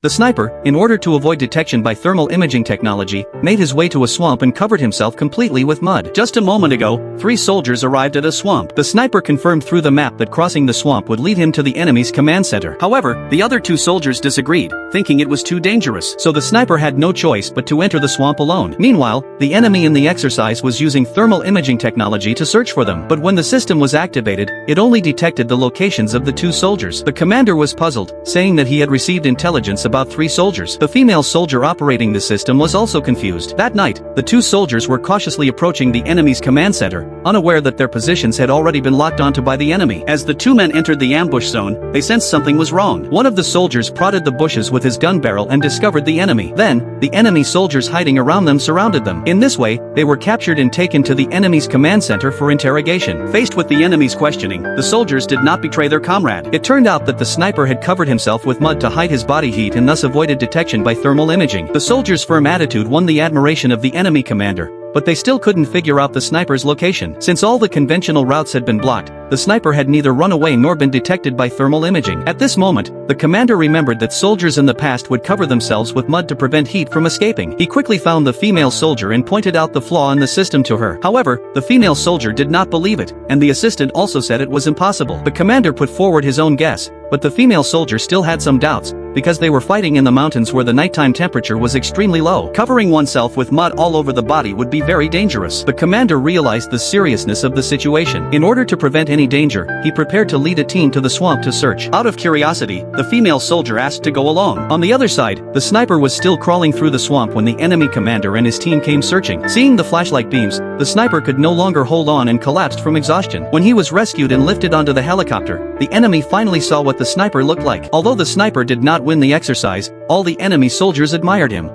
The sniper, in order to avoid detection by thermal imaging technology, made his way to a swamp and covered himself completely with mud. Just a moment ago, 3 soldiers arrived at a swamp. The sniper confirmed through the map that crossing the swamp would lead him to the enemy's command center. However, the other 2 soldiers disagreed, thinking it was too dangerous. So the sniper had no choice but to enter the swamp alone. Meanwhile, the enemy in the exercise was using thermal imaging technology to search for them. But when the system was activated, it only detected the locations of the 2 soldiers. The commander was puzzled, saying that he had received intelligence about 3 soldiers. The female soldier operating the system was also confused. That night, the 2 soldiers were cautiously approaching the enemy's command center, unaware that their positions had already been locked onto by the enemy. As the 2 men entered the ambush zone, they sensed something was wrong. One of the soldiers prodded the bushes with his gun barrel and discovered the enemy. Then, the enemy soldiers hiding around them surrounded them. In this way, they were captured and taken to the enemy's command center for interrogation. Faced with the enemy's questioning, the soldiers did not betray their comrade. It turned out that the sniper had covered himself with mud to hide his body heat and thus avoided detection by thermal imaging. The soldiers' firm attitude won the admiration of the enemy commander, but they still couldn't figure out the sniper's location. Since all the conventional routes had been blocked, the sniper had neither run away nor been detected by thermal imaging. At this moment, the commander remembered that soldiers in the past would cover themselves with mud to prevent heat from escaping. He quickly found the female soldier and pointed out the flaw in the system to her. However, the female soldier did not believe it, and the assistant also said it was impossible. The commander put forward his own guess, but the female soldier still had some doubts, because they were fighting in the mountains where the nighttime temperature was extremely low. Covering oneself with mud all over the body would be very dangerous. The commander realized the seriousness of the situation. In order to prevent any danger, he prepared to lead a team to the swamp to search. Out of curiosity, the female soldier asked to go along. On the other side, the sniper was still crawling through the swamp when the enemy commander and his team came searching. Seeing the flashlight beams, the sniper could no longer hold on and collapsed from exhaustion. When he was rescued and lifted onto the helicopter, the enemy finally saw what the sniper looked like. Although the sniper did not win the exercise, all the enemy soldiers admired him.